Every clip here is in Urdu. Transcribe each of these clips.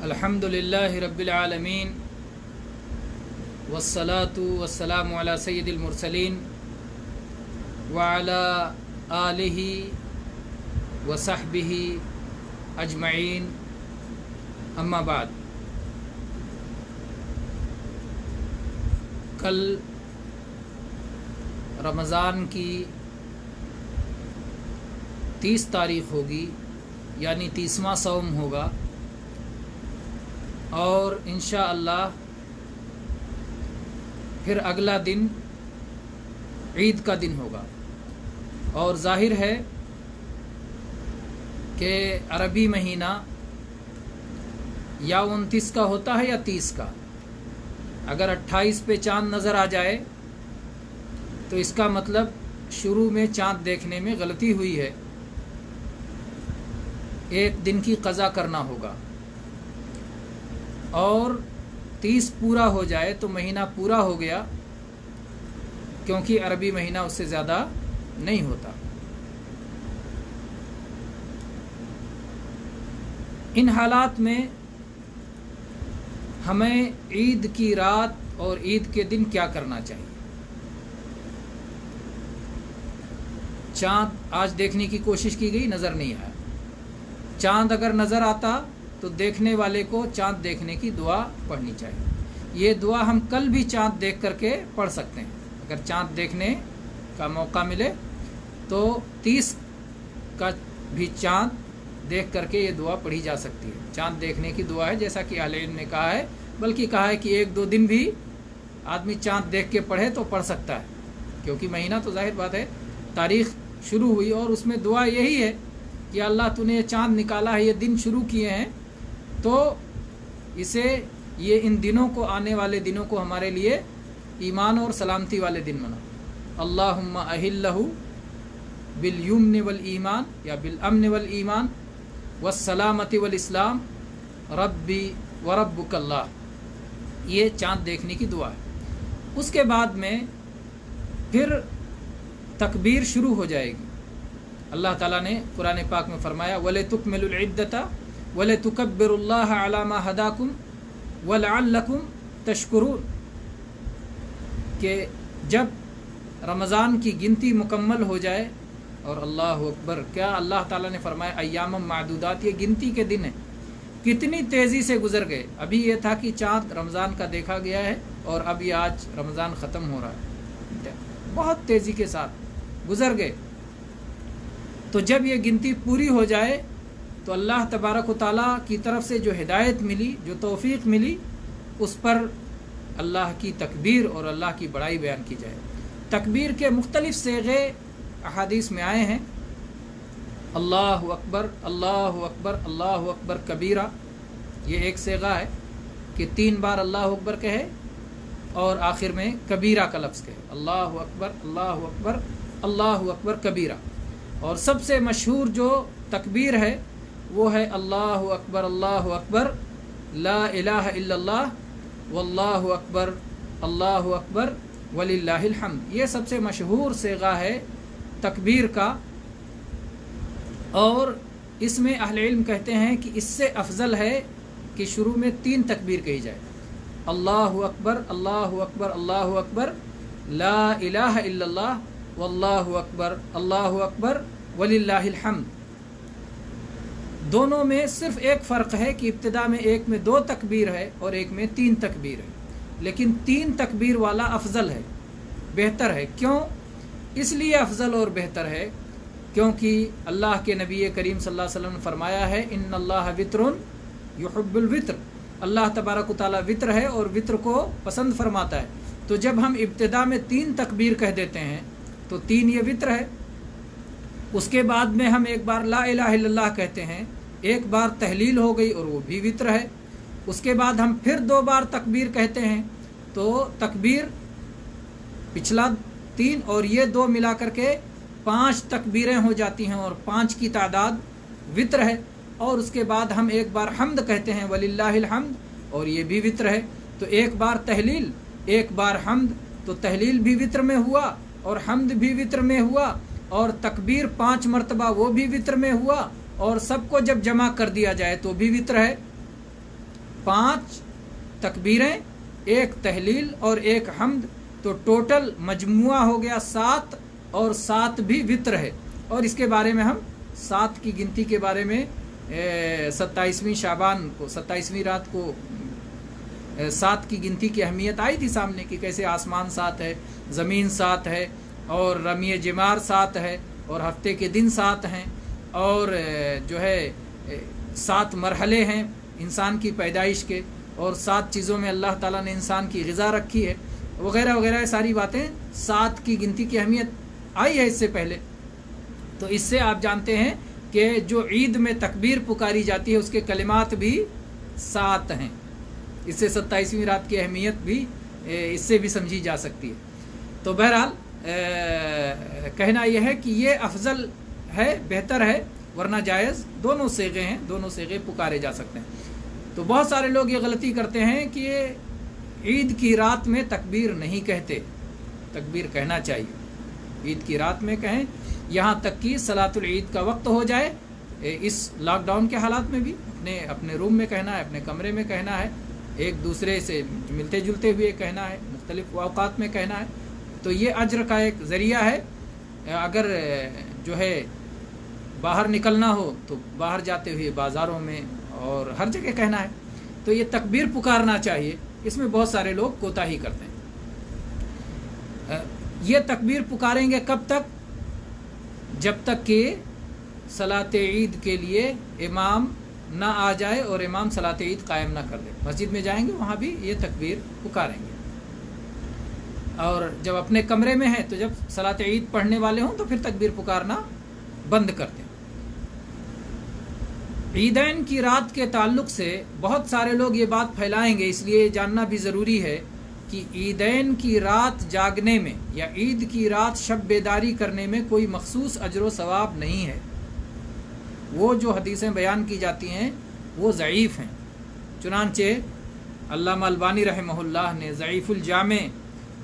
الحمدللہ رب العالمین والصلاة والسلام علی سید المرسلین وعلی آلہ وصحبہ اجمعین اما بعد۔ کل رمضان کی 30 تاریخ ہوگی، یعنی 30واں صوم ہوگا، اور انشاءاللہ پھر اگلا دن عید کا دن ہوگا۔ اور ظاہر ہے کہ عربی مہینہ یا 29 کا ہوتا ہے یا 30 کا۔ اگر 28 پہ چاند نظر آ جائے تو اس کا مطلب شروع میں چاند دیکھنے میں غلطی ہوئی ہے، ایک دن کی قضا کرنا ہوگا۔ اور 30 پورا ہو جائے تو مہینہ پورا ہو گیا، کیونکہ عربی مہینہ اس سے زیادہ نہیں ہوتا۔ ان حالات میں ہمیں عید کی رات اور عید کے دن کیا کرنا چاہیے؟ چاند آج دیکھنے کی کوشش کی گئی، نظر نہیں آیا۔ چاند اگر نظر آتا تو دیکھنے والے کو چاند دیکھنے کی دعا پڑھنی چاہیے۔ یہ دعا ہم کل بھی چاند دیکھ کر کے پڑھ سکتے ہیں۔ اگر چاند دیکھنے کا موقع ملے تو 30 کا بھی چاند دیکھ کر کے یہ دعا پڑھی جا سکتی ہے۔ چاند دیکھنے کی دعا ہے، جیسا کہ اہل علم نے کہا ہے، بلکہ کہا ہے کہ 1-2 دن بھی آدمی چاند دیکھ کے پڑھے تو پڑھ سکتا ہے، کیونکہ مہینہ تو ظاہر بات ہے تاریخ شروع ہوئی، اور اس میں دعا یہی ہے کہ اللہ تو نے یہ چاند نکالا ہے، یہ دن شروع کیے ہیں، تو اسے یہ ان دنوں کو، آنے والے دنوں کو ہمارے لیے ایمان اور سلامتی والے دن بنا۔ اللہم اہلہ بالیمن والایمان یا بالامن والایمان والسلامتی والاسلام ربی وربک اللہ۔ یہ چاند دیکھنے کی دعا ہے۔ اس کے بعد میں پھر تکبیر شروع ہو جائے گی۔ اللہ تعالیٰ نے قرآن پاک میں فرمایا وَلِتُكْمِلُوا الْعِدَّةَ وَلِتُكَبِّرُوا اللَّهَ عَلَى مَا هَدَاكُمْ وَلَعَلَّكُمْ تَشْكُرُونَ، کہ جب رمضان کی گنتی مکمل ہو جائے، اور اللہ اکبر، کیا اللہ تعالیٰ نے فرمایا ایام معدودات، یہ گنتی کے دن ہیں، کتنی تیزی سے گزر گئے۔ ابھی یہ تھا کہ چاند رمضان کا دیکھا گیا ہے، اور اب یہ آج رمضان ختم ہو رہا ہے، بہت تیزی کے ساتھ گزر گئے۔ تو جب یہ گنتی پوری ہو جائے تو اللہ تبارک و تعالیٰ کی طرف سے جو ہدایت ملی، جو توفیق ملی، اس پر اللہ کی تکبیر اور اللہ کی بڑائی بیان کی جائے۔ تکبیر کے مختلف صیغے احادیث میں آئے ہیں۔ اللہ اکبر، اللہ اکبر، اللہ اکبر کبیرہ، یہ ایک صیغہ ہے کہ 3 بار اللہ اکبر کہے اور آخر میں کبیرہ کا لفظ کہے، اللہ اکبر، اللہ اکبر، اللہ اکبر کبیرہ۔ اور سب سے مشہور جو تکبیر ہے وہ ہے اللہ اکبر لا الہ الا اللہ واللہ اکبر وللہ الحمد۔ یہ سب سے مشہور صیغہ ہے تکبیر کا، اور اس میں اہل علم کہتے ہیں کہ اس سے افضل ہے کہ شروع میں 3 تکبیر کہی جائے، اللہ اکبر، اللہ اکبر، اللہ اکبر، لا الہ الا اللہ واللہ اکبر وللہ الحمد۔ دونوں میں صرف ایک فرق ہے کہ ابتدا میں ایک میں 2 تکبیر ہے اور ایک میں 3 تکبیر ہے، لیکن 3 تکبیر والا افضل ہے، بہتر ہے۔ کیوں؟ اس لیے افضل اور بہتر ہے کیونکہ اللہ کے نبی کریم صلی اللہ علیہ وسلم نے فرمایا ہے ان اللہ وتر یحب الوتر، اللہ تبارک و تعالیٰ وطر ہے اور وطر کو پسند فرماتا ہے۔ تو جب ہم ابتدا میں 3 تکبیر کہہ دیتے ہیں تو 3 یہ وطر ہے، اس کے بعد میں ہم ایک بار لا الہ الا اللہ کہتے ہیں، ایک بار تحلیل ہو گئی اور وہ بھی وطر ہے۔ اس کے بعد ہم پھر 2 بار تکبیر کہتے ہیں تو تکبیر پچھلا 3 اور یہ 2 ملا کر کے 5 تکبیریں ہو جاتی ہیں، اور 5 کی تعداد وطر ہے۔ اور اس کے بعد ہم ایک بار حمد کہتے ہیں وللہ الحمد، اور یہ بھی وطر ہے۔ تو ایک بار تحلیل، ایک بار حمد، تو تحلیل بھی وطر میں ہوا اور حمد بھی وطر میں ہوا، اور تکبیر 5 مرتبہ وہ بھی وطر میں ہوا، اور سب کو جب جمع کر دیا جائے تو بھی وطر ہے۔ 5 تکبیریں، 1 تحلیل اور 1 حمد، تو ٹوٹل مجموعہ ہو گیا 7، اور 7 بھی وتر ہے۔ اور اس کے بارے میں ہم 7 کی گنتی کے بارے میں 27ویں شعبان کو 27ویں رات کو 7 کی گنتی کی اہمیت آئی تھی سامنے کہ کیسے آسمان 7 ہے، زمین 7 ہے، اور رمی جمار 7 ہے، اور ہفتے کے دن 7 ہیں، اور جو ہے 7 مرحلے ہیں انسان کی پیدائش کے، اور 7 چیزوں میں اللہ تعالیٰ نے انسان کی غذا رکھی ہے، وغیرہ وغیرہ ساری باتیں 7 کی گنتی کی اہمیت آئی ہے اس سے پہلے۔ تو اس سے آپ جانتے ہیں کہ جو عید میں تکبیر پکاری جاتی ہے اس کے کلمات بھی 7 ہیں۔ اس سے 27ویں رات کی اہمیت بھی اس سے بھی سمجھی جا سکتی ہے۔ تو بہرحال کہنا یہ ہے کہ یہ افضل ہے، بہتر ہے، ورنہ جائز دونوں صیغے ہیں، دونوں صیغے پکارے جا سکتے ہیں۔ تو بہت سارے لوگ یہ غلطی کرتے ہیں کہ عید کی رات میں تکبیر نہیں کہتے، تکبیر کہنا چاہیے، عید کی رات میں کہیں، یہاں تک کہ صلاۃ العید کا وقت ہو جائے۔ اس لاک ڈاؤن کے حالات میں بھی اپنے روم میں کہنا ہے، اپنے کمرے میں کہنا ہے، ایک دوسرے سے ملتے جلتے ہوئے کہنا ہے، مختلف اوقات میں کہنا ہے۔ تو یہ اجر کا ایک ذریعہ ہے۔ اگر جو ہے باہر نکلنا ہو تو باہر جاتے ہوئے بازاروں میں اور ہر جگہ کہنا ہے۔ تو یہ تکبیر پکارنا چاہیے، اس میں بہت سارے لوگ کوتاہی کرتے ہیں۔ یہ تکبیر پکاریں گے کب تک؟ جب تک کہ صلاۃ عید کے لیے امام نہ آ جائے اور امام صلاۃ عید قائم نہ کر دے۔ مسجد میں جائیں گے وہاں بھی یہ تکبیر پکاریں گے، اور جب اپنے کمرے میں ہیں تو جب صلاۃ عید پڑھنے والے ہوں تو پھر تکبیر پکارنا بند کر دیں۔ عیدین کی رات کے تعلق سے بہت سارے لوگ یہ بات پھیلائیں گے، اس لیے جاننا بھی ضروری ہے کہ عیدین کی رات جاگنے میں یا عید کی رات شب بیداری کرنے میں کوئی مخصوص اجر و ثواب نہیں ہے۔ وہ جو حدیثیں بیان کی جاتی ہیں وہ ضعیف ہیں۔ چنانچہ علامہ البانی رحمہ اللہ نے ضعیف الجامع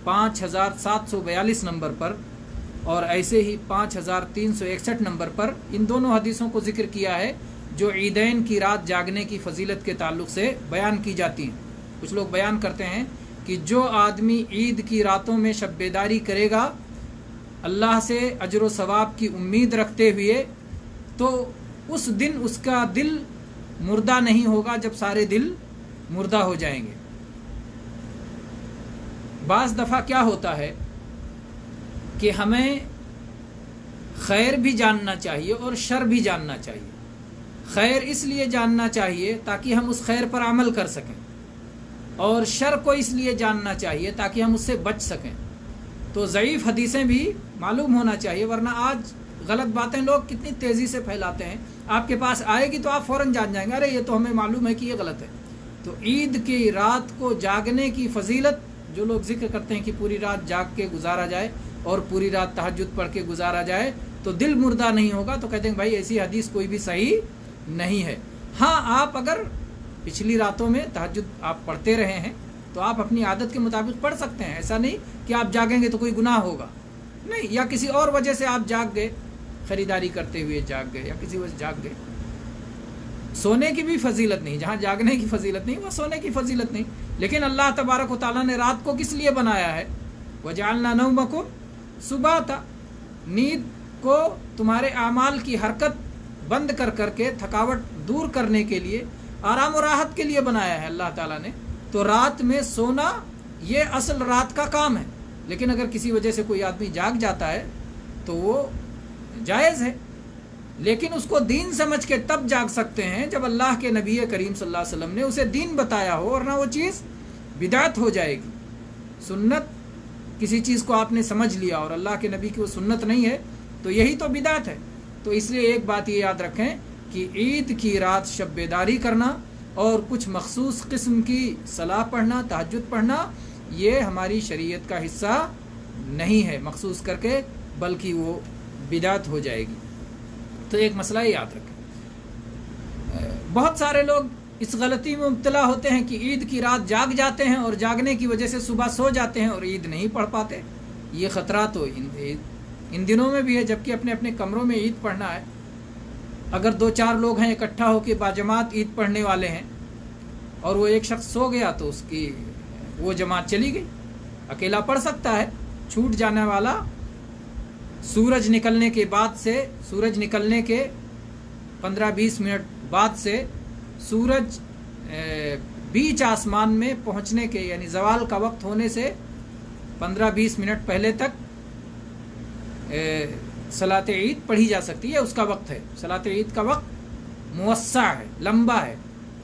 5742 نمبر پر اور ایسے ہی 5361 نمبر پر ان دونوں حدیثوں کو ذکر کیا ہے جو عیدین کی رات جاگنے کی فضیلت کے تعلق سے بیان کی جاتی ہیں۔ کچھ لوگ بیان کرتے ہیں کہ جو آدمی عید کی راتوں میں شب بیداری کرے گا اللہ سے اجر و ثواب کی امید رکھتے ہوئے، تو اس دن اس کا دل مردہ نہیں ہوگا جب سارے دل مردہ ہو جائیں گے۔ بعض دفعہ کیا ہوتا ہے کہ ہمیں خیر بھی جاننا چاہیے اور شر بھی جاننا چاہیے۔ خیر اس لیے جاننا چاہیے تاکہ ہم اس خیر پر عمل کر سکیں، اور شر کو اس لیے جاننا چاہیے تاکہ ہم اس سے بچ سکیں۔ تو ضعیف حدیثیں بھی معلوم ہونا چاہیے، ورنہ آج غلط باتیں لوگ کتنی تیزی سے پھیلاتے ہیں، آپ کے پاس آئے گی تو آپ فوراً جان جائیں گے، ارے یہ تو ہمیں معلوم ہے کہ یہ غلط ہے۔ تو عید کی رات کو جاگنے کی فضیلت جو لوگ ذکر کرتے ہیں کہ پوری رات جاگ کے گزارا جائے اور پوری رات تہجد پڑھ کے گزارا جائے تو دل مردہ نہیں ہوگا، تو کہتے ہیں بھائی ایسی حدیث کوئی بھی صحیح نہیں ہے۔ ہاں آپ اگر پچھلی راتوں میں تہجد آپ پڑھتے رہے ہیں تو آپ اپنی عادت کے مطابق پڑھ سکتے ہیں، ایسا نہیں کہ آپ جاگیں گے تو کوئی گناہ ہوگا، نہیں، یا کسی اور وجہ سے آپ جاگ گئے، خریداری کرتے ہوئے جاگ گئے یا کسی وجہ سے جاگ گئے۔ سونے کی بھی فضیلت نہیں، جہاں جاگنے کی فضیلت نہیں وہ سونے کی فضیلت نہیں، لیکن اللہ تبارک و تعالیٰ نے رات کو کس لیے بنایا ہے؟ وَجَعَلْنَا نَوْمَكُمْ سُبَاتًا، نیند کو تمہارے اعمال کی حرکت بند کر کر کے تھکاوٹ دور کرنے کے لیے، آرام و راحت کے لیے بنایا ہے اللہ تعالیٰ نے۔ تو رات میں سونا یہ اصل رات کا کام ہے، لیکن اگر کسی وجہ سے کوئی آدمی جاگ جاتا ہے تو وہ جائز ہے، لیکن اس کو دین سمجھ کے تب جاگ سکتے ہیں جب اللہ کے نبی کریم صلی اللہ علیہ وسلم نے اسے دین بتایا ہو، ورنہ وہ چیز بدعت ہو جائے گی۔ سنت کسی چیز کو آپ نے سمجھ لیا اور اللہ کے نبی کی وہ سنت نہیں ہے تو یہی تو بدعت ہے۔ تو اس لیے ایک بات یہ یاد رکھیں کہ عید کی رات شب بیداری کرنا اور کچھ مخصوص قسم کی صلاح پڑھنا، تہجد پڑھنا، یہ ہماری شریعت کا حصہ نہیں ہے مخصوص کر کے، بلکہ وہ بدعت ہو جائے گی۔ تو ایک مسئلہ یاد رکھیں، بہت سارے لوگ اس غلطی میں مبتلا ہوتے ہیں کہ عید کی رات جاگ جاتے ہیں اور جاگنے کی وجہ سے صبح سو جاتے ہیں اور عید نہیں پڑھ پاتے۔ یہ خطرہ تو ان دنوں میں بھی ہے، جبکہ اپنے اپنے کمروں میں عید پڑھنا ہے۔ اگر 2-4 لوگ ہیں اکٹھا ہو کے باجماعت عید پڑھنے والے ہیں اور وہ ایک شخص سو گیا تو اس کی وہ جماعت چلی گئی. اکیلا پڑھ سکتا ہے. چھوٹ جانے والا سورج نکلنے کے بعد سے، سورج نکلنے کے 15-20 منٹ بعد سے سورج بیچ آسمان میں پہنچنے کے یعنی زوال کا وقت ہونے سے 15-20 منٹ پہلے تک صلاۃ عید پڑھی جا سکتی ہے. اس کا وقت ہے. صلاۃ عید کا وقت موسع ہے، لمبا ہے،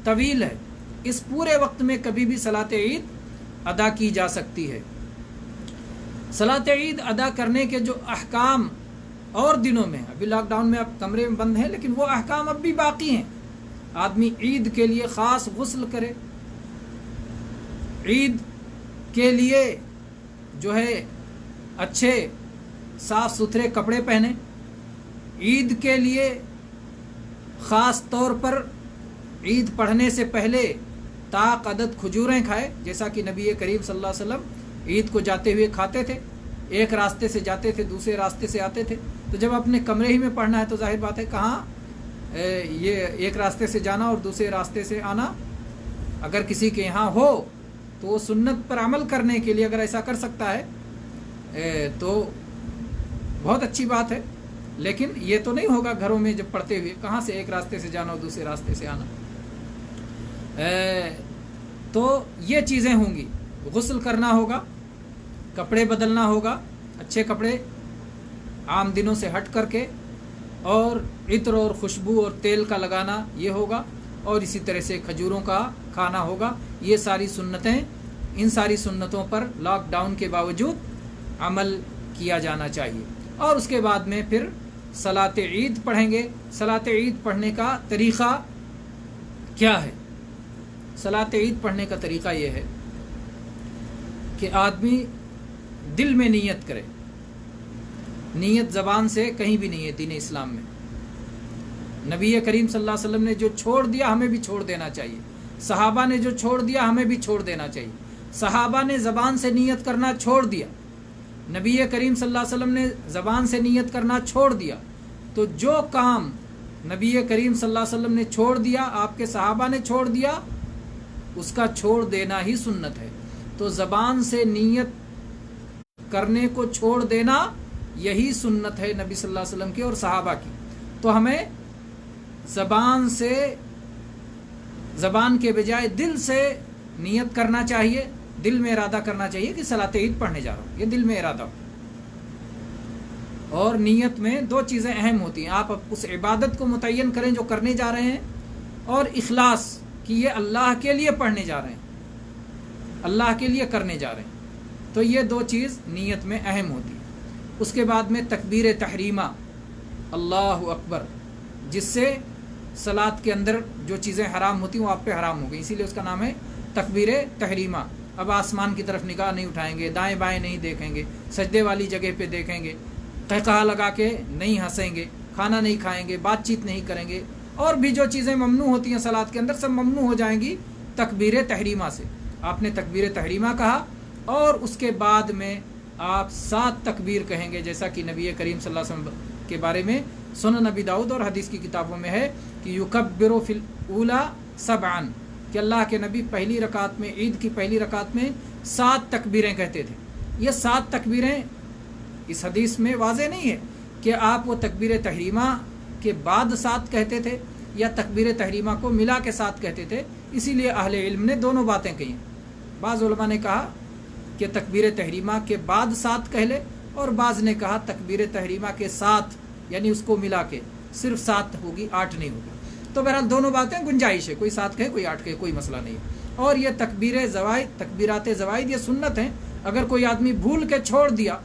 طویل ہے. اس پورے وقت میں کبھی بھی صلاۃ عید ادا کی جا سکتی ہے. صلاۃ عید ادا کرنے کے جو احکام اور دنوں میں، ابھی لاک ڈاؤن میں اب کمرے میں بند ہیں لیکن وہ احکام اب بھی باقی ہیں. آدمی عید کے لیے خاص غسل کرے، عید کے لیے جو ہے اچھے صاف ستھرے کپڑے پہنے، عید کے لیے خاص طور پر عید پڑھنے سے پہلے طاق عدد کھجوریں کھائے، جیسا کہ نبی کریم صلی اللہ علیہ وسلم عید کو جاتے ہوئے کھاتے تھے. ایک راستے سے جاتے تھے، دوسرے راستے سے آتے تھے. تو جب اپنے کمرے ہی میں پڑھنا ہے تو ظاہر بات ہے کہاں یہ ایک راستے سے جانا اور دوسرے راستے سے آنا. اگر کسی کے یہاں ہو تو وہ سنت پر عمل کرنے کے لیے اگر ایسا کر سکتا ہے تو بہت اچھی بات ہے. لیکن یہ تو نہیں ہوگا گھروں میں جب پڑھتے ہوئے کہاں سے ایک راستے سے جانا اور دوسرے راستے سے آنا. تو یہ چیزیں ہوں گی. غسل کرنا ہوگا، کپڑے بدلنا ہوگا، اچھے کپڑے عام دنوں سے ہٹ کر کے، اور عطر اور خوشبو اور تیل کا لگانا یہ ہوگا، اور اسی طرح سے کھجوروں کا کھانا ہوگا. یہ ساری سنتیں، ان ساری سنتوں پر لاک ڈاؤن کے باوجود عمل کیا جانا چاہیے. اور اس کے بعد میں پھر صلاۃ عید پڑھیں گے. صلاۃ عید پڑھنے کا طریقہ کیا ہے؟ صلاۃ عید پڑھنے کا طریقہ یہ ہے کہ آدمی دل میں نیت کرے. نیت زبان سے کہیں بھی نہیں ہے دین اسلام میں. نبی کریم صلی اللہ علیہ وسلم نے جو چھوڑ دیا ہمیں بھی چھوڑ دینا چاہیے. صحابہ نے جو چھوڑ دیا ہمیں بھی چھوڑ دینا چاہیے. صحابہ نے زبان سے نیت کرنا چھوڑ دیا، نبی کریم صلی اللہ علیہ وسلم نے زبان سے نیت کرنا چھوڑ دیا. تو جو کام نبی کریم صلی اللہ علیہ وسلم نے چھوڑ دیا، آپ کے صحابہ نے چھوڑ دیا، اس کا چھوڑ دینا ہی سنت ہے. تو زبان سے نیت کرنے کو چھوڑ دینا یہی سنت ہے نبی صلی اللہ علیہ وسلم کی اور صحابہ کی. تو ہمیں زبان کے بجائے دل سے نیت کرنا چاہیے، دل میں ارادہ کرنا چاہیے کہ صلاۃ عید پڑھنے جا رہا ہوں. یہ دل میں ارادہ ہو. اور نیت میں دو چیزیں اہم ہوتی ہیں. آپ اس عبادت کو متعین کریں جو کرنے جا رہے ہیں، اور اخلاص کہ یہ اللہ کے لیے پڑھنے جا رہے ہیں، اللہ کے لیے کرنے جا رہے ہیں. تو یہ دو چیز نیت میں اہم ہوتی ہے. اس کے بعد میں تکبیر تحریمہ، اللہ اکبر، جس سے صلاۃ کے اندر جو چیزیں حرام ہوتی ہیں وہ آپ پہ حرام ہو گئی، اسی لیے اس کا نام ہے تکبیر تحریمہ. اب آسمان کی طرف نگاہ نہیں اٹھائیں گے، دائیں بائیں نہیں دیکھیں گے، سجدے والی جگہ پہ دیکھیں گے، قہقہا لگا کے نہیں ہنسیں گے، کھانا نہیں کھائیں گے، بات چیت نہیں کریں گے، اور بھی جو چیزیں ممنوع ہوتی ہیں صلاۃ کے اندر سب ممنوع ہو جائیں گی تکبیر تحریمہ سے. آپ نے تکبیر تحریمہ کہا اور اس کے بعد میں آپ 7 تکبیر کہیں گے، جیسا کہ نبی کریم صلی اللہ علیہ وسلم کے بارے میں سنن نبی داؤد اور حدیث کی کتابوں میں ہے کہ یکبر فی الاولی 7، کہ اللہ کے نبی پہلی رکعت میں، عید کی پہلی رکعت میں 7 تکبیریں کہتے تھے. یہ 7 تکبیریں اس حدیث میں واضح نہیں ہے کہ آپ وہ تکبیر تحریمہ کے بعد 7 کہتے تھے یا تکبیر تحریمہ کو ملا کے 7 کہتے تھے. اسی لیے اہل علم نے دونوں باتیں کہیں. بعض علماء نے کہا کہ تکبیر تحریمہ کے بعد 7 کہہ لے، اور بعض نے کہا تکبیر تحریمہ کے ساتھ، یعنی اس کو ملا کے صرف 7 ہوگی، 8 نہیں ہوگی. تو بہرحال دونوں باتیں گنجائش ہے، کوئی 7 کہے کوئی 8 کہے، کوئی مسئلہ نہیں ہے. اور یہ تکبیرات زوائد یہ سنت ہیں. اگر کوئی آدمی بھول کے چھوڑ دیا،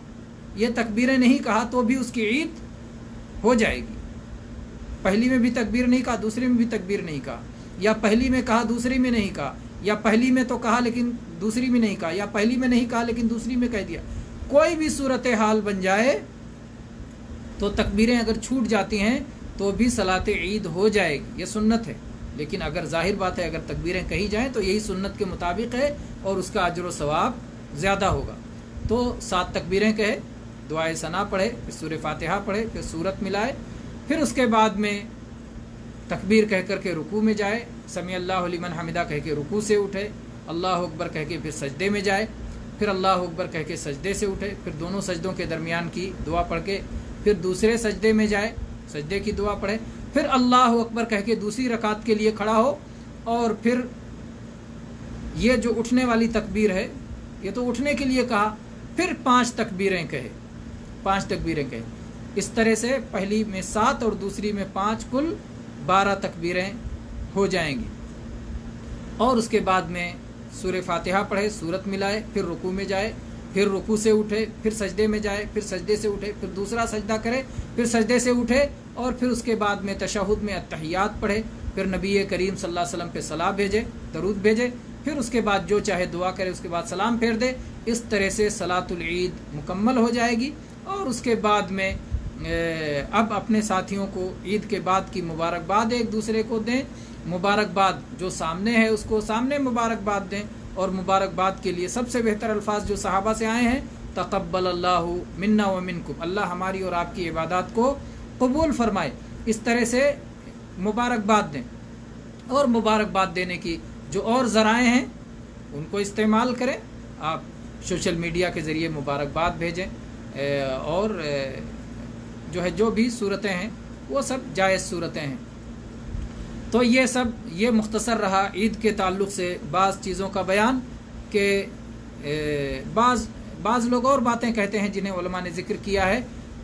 یہ تکبیریں نہیں کہا، تو بھی اس کی عید ہو جائے گی. پہلی میں بھی تکبیر نہیں کہا، دوسری میں بھی تکبیر نہیں کہا، یا پہلی میں کہا دوسری میں نہیں کہا، یا پہلی میں تو کہا لیکن دوسری میں نہیں کہا، یا پہلی میں نہیں کہا لیکن دوسری میں کہہ دیا. کوئی بھی صورتحال بن جائے تو تکبیریں اگر چھوٹ جاتی ہیں تو بھی صلاۃ عید ہو جائے گی. یہ سنت ہے. لیکن اگر ظاہر بات ہے اگر تکبیریں کہی جائیں تو یہی سنت کے مطابق ہے اور اس کا اجر و ثواب زیادہ ہوگا. تو 7 تکبیریں کہے، دعائے ثنا پڑھے، پھر سورہ فاتحہ پڑھے، پھر سورت ملائے، پھر اس کے بعد میں تکبیر کہہ کر کے رکوع میں جائے، سمیع اللہ لمن حمدہ کہہ کے رکوع سے اٹھے، اللہ اکبر کہہ کے پھر سجدے میں جائے، پھر اللہ اکبر کہہ کے سجدے سے اٹھے، پھر دونوں سجدوں کے درمیان کی دعا پڑھ کے پھر دوسرے سجدے میں جائے، سجدے کی دعا پڑھے، پھر اللہ اکبر کہہ کے دوسری رکعت کے لیے کھڑا ہو، اور پھر یہ جو اٹھنے والی تکبیر ہے یہ تو اٹھنے کے لیے کہا، پھر 5 تکبیریں کہے، 5 تکبیریں کہے۔ اس طرح سے پہلی میں 7 اور دوسری میں 5، کل 12 تکبیریں ہو جائیں گی، اور اس کے بعد میں سورہ فاتحہ پڑھے، سورت ملائے، پھر رکوع میں جائے، پھر رکوع سے اٹھے، پھر سجدے میں جائے، پھر سجدے سے اٹھے، پھر دوسرا سجدہ کرے، پھر سجدے سے اٹھے، اور پھر اس کے بعد میں تشہد میں التحیات پڑھے، پھر نبی کریم صلی اللہ علیہ وسلم پہ صلاۃ بھیجے، درود بھیجے، پھر اس کے بعد جو چاہے دعا کرے، اس کے بعد سلام پھیر دے۔ اس طرح سے صلاۃ العید مکمل ہو جائے گی، اور اس کے بعد میں اب اپنے ساتھیوں کو عید کے بعد کی مبارکباد ایک دوسرے کو دیں، مبارکباد جو سامنے ہے اس کو سامنے مبارکباد دیں، اور مبارکباد کے لیے سب سے بہتر الفاظ جو صحابہ سے آئے ہیں، تقبل اللہ منا و منکم، اللہ ہماری اور آپ کی عبادات کو قبول فرمائے، اس طرح سے مبارکباد دیں۔ اور مبارکباد دینے کی جو اور ذرائع ہیں ان کو استعمال کریں، آپ سوشل میڈیا کے ذریعے مبارکباد بھیجیں، اور جو ہے جو بھی صورتیں ہیں وہ سب جائز صورتیں ہیں۔ تو یہ مختصر رہا عید کے تعلق سے بعض چیزوں کا بیان، کہ بعض لوگ اور باتیں کہتے ہیں جنہیں علماء نے ذکر کیا ہے،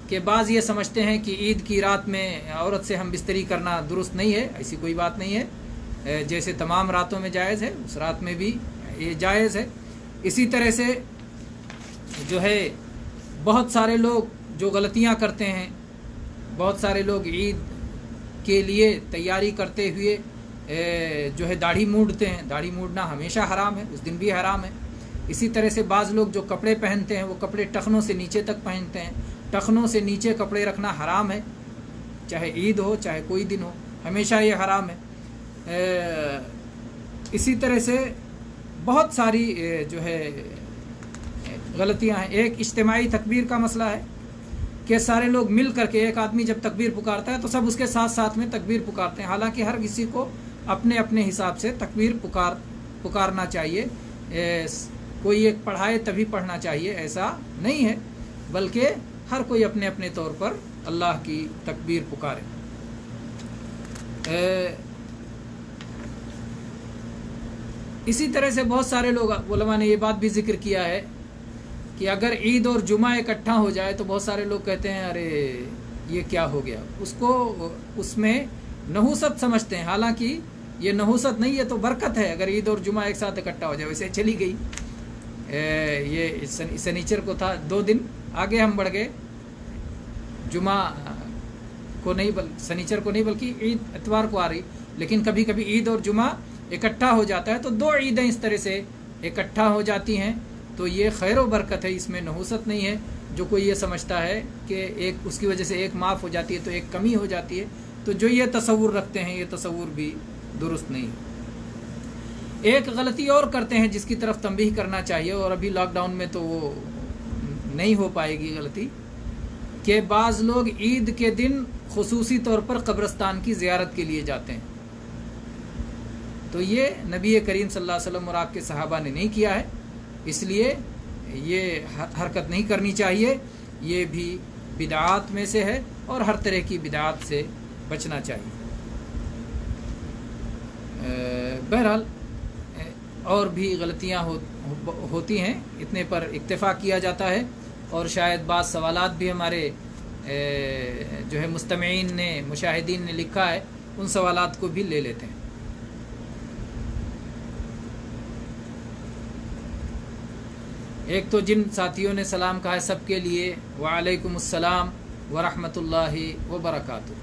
کہ بعض یہ سمجھتے ہیں کہ عید کی رات میں عورت سے ہم بستری کرنا درست نہیں ہے، ایسی کوئی بات نہیں ہے، جیسے تمام راتوں میں جائز ہے اس رات میں بھی یہ جائز ہے۔ اسی طرح سے جو ہے بہت سارے لوگ جو غلطیاں کرتے ہیں، بہت سارے لوگ عید کے لیے تیاری کرتے ہوئے جو ہے داڑھی موڑتے ہیں، داڑھی موڑنا ہمیشہ حرام ہے، اس دن بھی حرام ہے۔ اسی طرح سے بعض لوگ جو کپڑے پہنتے ہیں وہ کپڑے ٹخنوں سے نیچے تک پہنتے ہیں، ٹخنوں سے نیچے کپڑے رکھنا حرام ہے، چاہے عید ہو چاہے کوئی دن ہو، ہمیشہ یہ حرام ہے۔ اسی طرح سے بہت ساری جو ہے غلطیاں ہیں۔ ایک اجتماعی تکبیر کا مسئلہ ہے کہ سارے لوگ مل کر کے، ایک آدمی جب تکبیر پکارتا ہے تو سب اس کے ساتھ ساتھ میں تکبیر پکارتے ہیں، حالانکہ ہر کسی کو اپنے اپنے حساب سے تکبیر پکارنا چاہیے، کوئی ایک پڑھائے تبھی پڑھنا چاہیے ایسا نہیں ہے، بلکہ ہر کوئی اپنے اپنے طور پر اللہ کی تکبیر پکارے۔ اسی طرح سے بہت سارے لوگ علماء نے یہ بات بھی ذکر کیا ہے کہ اگر عید اور جمعہ اکٹھا ہو جائے تو بہت سارے لوگ کہتے ہیں ارے یہ کیا ہو گیا، اس میں نحوست سمجھتے ہیں، حالانکہ یہ نحوست نہیں، یہ تو برکت ہے۔ اگر عید اور جمعہ ایک ساتھ اکٹھا ہو جائے، ویسے چلی گئی، یہ سنیچر کو تھا، 2 دن آگے ہم بڑھ گئے، جمعہ کو نہیں سنیچر کو نہیں بلکہ عید اتوار کو آ رہی، لیکن کبھی کبھی عید اور جمعہ اکٹھا ہو جاتا ہے، تو 2 عیدیں اس طرح سے اکٹھا ہو جاتی ہیں، تو یہ خیر و برکت ہے، اس میں نحوست نہیں ہے۔ جو کوئی یہ سمجھتا ہے کہ ایک اس کی وجہ سے ایک معاف ہو جاتی ہے تو ایک کمی ہو جاتی ہے، تو جو یہ تصور رکھتے ہیں یہ تصور بھی درست نہیں ہے۔ ایک غلطی اور کرتے ہیں جس کی طرف تنبیہ کرنا چاہیے، اور ابھی لاک ڈاؤن میں تو وہ نہیں ہو پائے گی غلطی، کہ بعض لوگ عید کے دن خصوصی طور پر قبرستان کی زیارت کے لیے جاتے ہیں، تو یہ نبی کریم صلی اللہ علیہ وسلم اور آپ کے صحابہ نے نہیں کیا ہے، اس لیے یہ حرکت نہیں کرنی چاہیے، یہ بھی بدعات میں سے ہے، اور ہر طرح کی بدعات سے بچنا چاہیے۔ بہرحال اور بھی غلطیاں ہوتی ہیں، اتنے پر اکتفا کیا جاتا ہے، اور شاید بعض سوالات بھی ہمارے جو ہے مستمعین نے، مشاہدین نے لکھا ہے، ان سوالات کو بھی لے لیتے ہیں۔ ایک تو جن ساتھیوں نے سلام کہا ہے سب کے لیے وعلیکم السلام ورحمۃ اللہ وبرکاتہ۔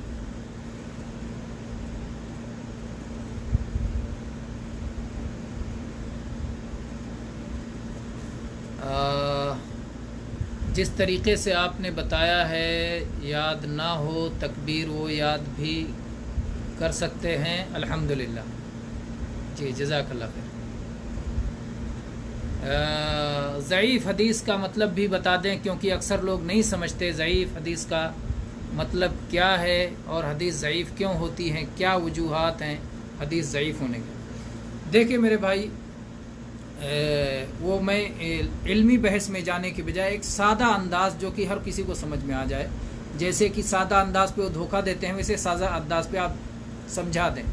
جس طریقے سے آپ نے بتایا ہے یاد نہ ہو تکبیر وہ یاد بھی کر سکتے ہیں، الحمدللہ۔ جی جزاک اللہ خیر۔ ضعیف حدیث کا مطلب بھی بتا دیں، کیونکہ اکثر لوگ نہیں سمجھتے ضعیف حدیث کا مطلب کیا ہے اور حدیث ضعیف کیوں ہوتی ہیں، کیا وجوہات ہیں حدیث ضعیف ہونے کے؟ دیکھیں میرے بھائی، وہ میں علمی بحث میں جانے کے بجائے ایک سادہ انداز جو کہ ہر کسی کو سمجھ میں آ جائے، جیسے کہ سادہ انداز پہ وہ دھوکہ دیتے ہیں ویسے سادہ انداز پہ آپ سمجھا دیں۔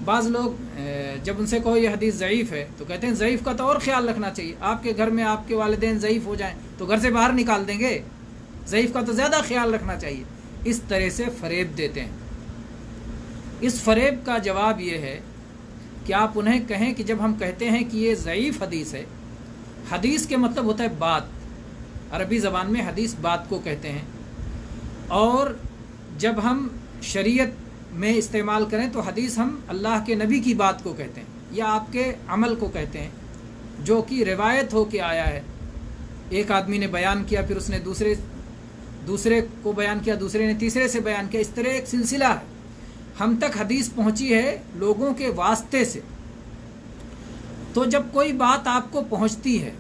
بعض لوگ جب ان سے کہو یہ حدیث ضعیف ہے تو کہتے ہیں ضعیف کا تو اور خیال رکھنا چاہیے، آپ کے گھر میں آپ کے والدین ضعیف ہو جائیں تو گھر سے باہر نکال دیں گے، ضعیف کا تو زیادہ خیال رکھنا چاہیے۔ اس طرح سے فریب دیتے ہیں۔ اس فریب کا جواب یہ ہے کہ آپ انہیں کہیں کہ جب ہم کہتے ہیں کہ یہ ضعیف حدیث ہے، حدیث کے مطلب ہوتا ہے بات، عربی زبان میں حدیث بات کو کہتے ہیں، اور جب ہم شریعت میں استعمال کریں تو حدیث ہم اللہ کے نبی کی بات کو کہتے ہیں یا آپ کے عمل کو کہتے ہیں جو کہ روایت ہو کے آیا ہے۔ ایک آدمی نے بیان کیا، پھر اس نے دوسرے کو بیان کیا، دوسرے نے تیسرے سے بیان کیا، اس طرح ایک سلسلہ ہے۔ ہم تک حدیث پہنچی ہے لوگوں کے واسطے سے۔ تو جب کوئی بات آپ کو پہنچتی ہے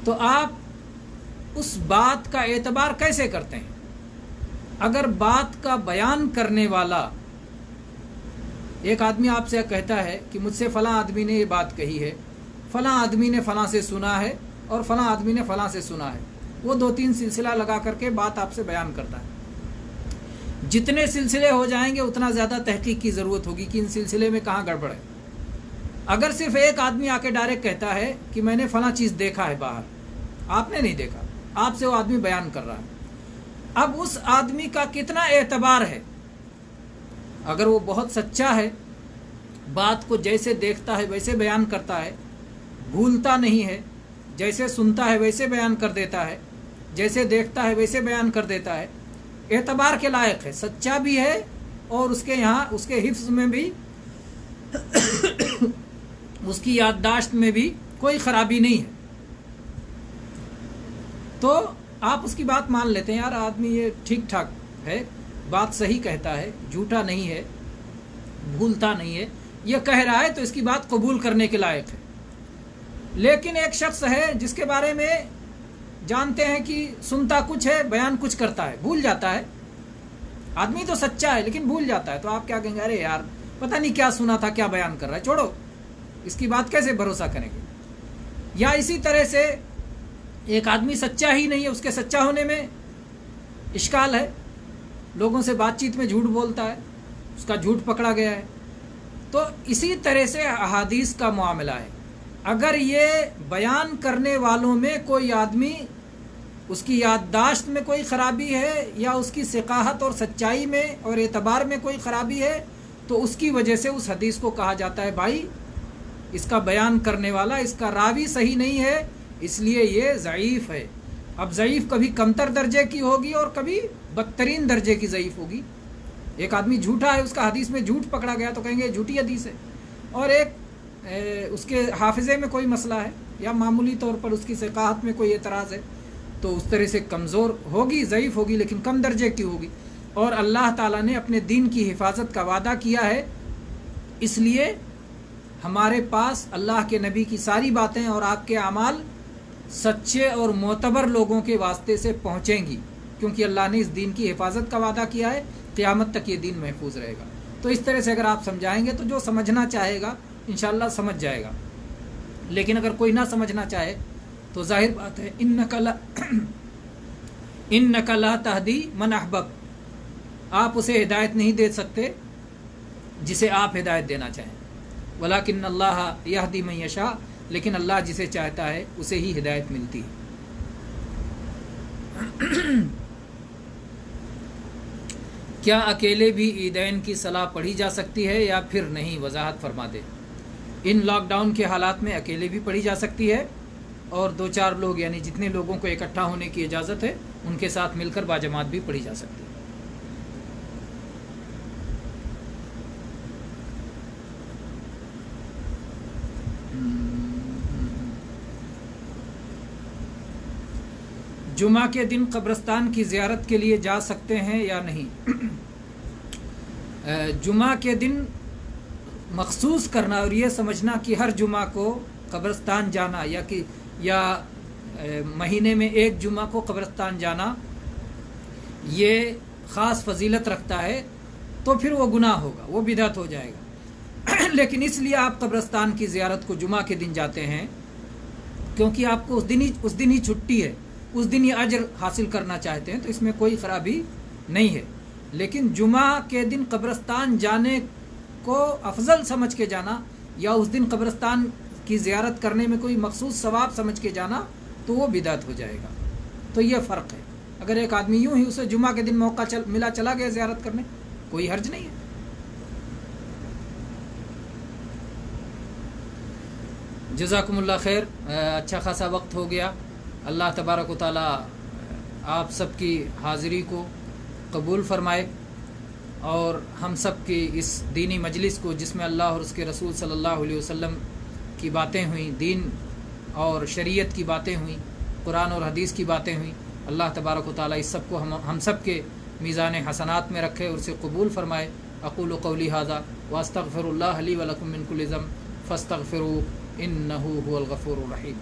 تو آپ اس بات کا اعتبار کیسے کرتے ہیں؟ اگر بات کا بیان کرنے والا، ایک آدمی آپ سے کہتا ہے کہ مجھ سے فلاں آدمی نے یہ بات کہی ہے، فلاں آدمی نے فلاں سے سنا ہے اور فلاں آدمی نے فلاں سے سنا ہے، وہ 2-3 سلسلہ لگا کر کے بات آپ سے بیان کرتا ہے۔ جتنے سلسلے ہو جائیں گے اتنا زیادہ تحقیق کی ضرورت ہوگی کہ ان سلسلے میں کہاں گڑبڑ ہے۔ اگر صرف ایک آدمی آ کے ڈائریکٹ کہتا ہے کہ میں نے فلاں چیز دیکھا ہے باہر، آپ نے نہیں دیکھا، آپ سے وہ آدمی بیان کر رہا ہے، اب اس آدمی کا کتنا اعتبار ہے؟ اگر وہ بہت سچا ہے، بات کو جیسے دیکھتا ہے ویسے بیان کرتا ہے، بھولتا نہیں ہے، جیسے سنتا ہے ویسے بیان کر دیتا ہے، جیسے دیکھتا ہے ویسے بیان کر دیتا ہے، اعتبار کے لائق ہے، سچا بھی ہے، اور اس کے یہاں اس کے حفظ میں بھی اس کی یادداشت میں بھی کوئی خرابی نہیں ہے، تو آپ اس کی بات مان لیتے ہیں، یار آدمی یہ ٹھیک ٹھاک ہے، بات صحیح کہتا ہے، جھوٹا نہیں ہے، بھولتا نہیں ہے، یہ کہہ رہا ہے تو اس کی بات قبول کرنے کے لائق ہے۔ لیکن ایک شخص ہے جس کے بارے میں جانتے ہیں کہ سنتا کچھ ہے، بیان کچھ کرتا ہے، بھول جاتا ہے، آدمی تو سچا ہے لیکن بھول جاتا ہے، تو آپ کیا کہیں گے؟ ارے یار پتہ نہیں کیا سنا تھا، کیا بیان کر رہا ہے، چھوڑو، اس کی بات کیسے بھروسہ کریں گے؟ یا اسی طرح سے ایک آدمی سچا ہی نہیں ہے، اس کے سچا ہونے میں اشکال ہے، لوگوں سے بات چیت میں جھوٹ بولتا ہے، اس کا جھوٹ پکڑا گیا ہے۔ تو اسی طرح سے احادیث کا معاملہ ہے، اگر یہ بیان کرنے والوں میں کوئی آدمی اس کی یادداشت میں کوئی خرابی ہے یا اس کی ثقاحت اور سچائی میں اور اعتبار میں کوئی خرابی ہے تو اس کی وجہ سے اس حدیث کو کہا جاتا ہے بھائی اس کا بیان کرنے والا، اس کا راوی صحیح نہیں ہے، اس لیے یہ ضعیف ہے۔ اب ضعیف کبھی کمتر درجے کی ہوگی اور کبھی بدترین درجے کی ضعیف ہوگی۔ ایک آدمی جھوٹا ہے، اس کا حدیث میں جھوٹ پکڑا گیا تو کہیں گے جھوٹی حدیث ہے، اور ایک اس کے حافظے میں کوئی مسئلہ ہے یا معمولی طور پر اس کی ثقاحت میں کوئی اعتراض ہے تو اس طرح سے کمزور ہوگی، ضعیف ہوگی، لیکن کم درجے کی ہوگی۔ اور اللہ تعالیٰ نے اپنے دین کی حفاظت کا وعدہ کیا ہے، اس لیے ہمارے پاس اللہ کے نبی کی ساری باتیں اور آپ کے اعمال سچے اور معتبر لوگوں کے واسطے سے پہنچیں گی، کیونکہ اللہ نے اس دین کی حفاظت کا وعدہ کیا ہے، قیامت تک یہ دین محفوظ رہے گا۔ تو اس طرح سے اگر آپ سمجھائیں گے تو جو سمجھنا چاہے گا انشاءاللہ سمجھ جائے گا، لیکن اگر کوئی نہ سمجھنا چاہے تو ظاہر بات ہے انک لا تہدی من احببت، آپ اسے ہدایت نہیں دے سکتے جسے آپ ہدایت دینا چاہیں، ولکن اللہ یہدی من یشاء، لیکن اللہ جسے چاہتا ہے اسے ہی ہدایت ملتی ہے۔ کیا اکیلے بھی عیدین کی صلاح پڑھی جا سکتی ہے یا پھر نہیں؟ وضاحت فرما دے۔ ان لاک ڈاؤن کے حالات میں اکیلے بھی پڑھی جا سکتی ہے، اور 2-4 لوگ یعنی جتنے لوگوں کو اکٹھا ہونے کی اجازت ہے ان کے ساتھ مل کر باجماعت بھی پڑھی جا سکتی ہے۔ جمعہ کے دن قبرستان کی زیارت کے لیے جا سکتے ہیں یا نہیں؟ جمعہ کے دن مخصوص کرنا اور یہ سمجھنا کہ ہر جمعہ کو قبرستان جانا یا مہینے میں ایک جمعہ کو قبرستان جانا، یہ خاص فضیلت رکھتا ہے تو پھر وہ گناہ ہوگا، وہ بدعت ہو جائے گا۔ لیکن اس لیے آپ قبرستان کی زیارت کو جمعہ کے دن جاتے ہیں کیونکہ آپ کو اس دن ہی چھٹی ہے، اس دن ہی اجر حاصل کرنا چاہتے ہیں، تو اس میں کوئی خرابی نہیں ہے۔ لیکن جمعہ کے دن قبرستان جانے کو افضل سمجھ کے جانا یا اس دن قبرستان کی زیارت کرنے میں کوئی مخصوص ثواب سمجھ کے جانا تو وہ بدعت ہو جائے گا۔ تو یہ فرق ہے۔ اگر ایک آدمی یوں ہی اسے جمعہ کے دن موقع ملا چلا گیا زیارت کرنے، کوئی حرج نہیں ہے۔ جزاکم اللہ خیر، اچھا خاصا وقت ہو گیا۔ اللہ تبارک و تعالی آپ سب کی حاضری کو قبول فرمائے اور ہم سب کی اس دینی مجلس کو جس میں اللہ اور اس کے رسول صلی اللہ علیہ وسلم کی باتیں ہوئیں، دین اور شریعت کی باتیں ہوئیں، قرآن اور حدیث کی باتیں ہوئیں، اللہ تبارک و تعالی اس سب کو ہم سب کے میزان حسنات میں رکھے اور اسے قبول فرمائے۔ اقول قولی ھذا واستغفر اللہ لی ولکم من کل ذنب فاستغفروہ انہ ھو الغفور الرحیم۔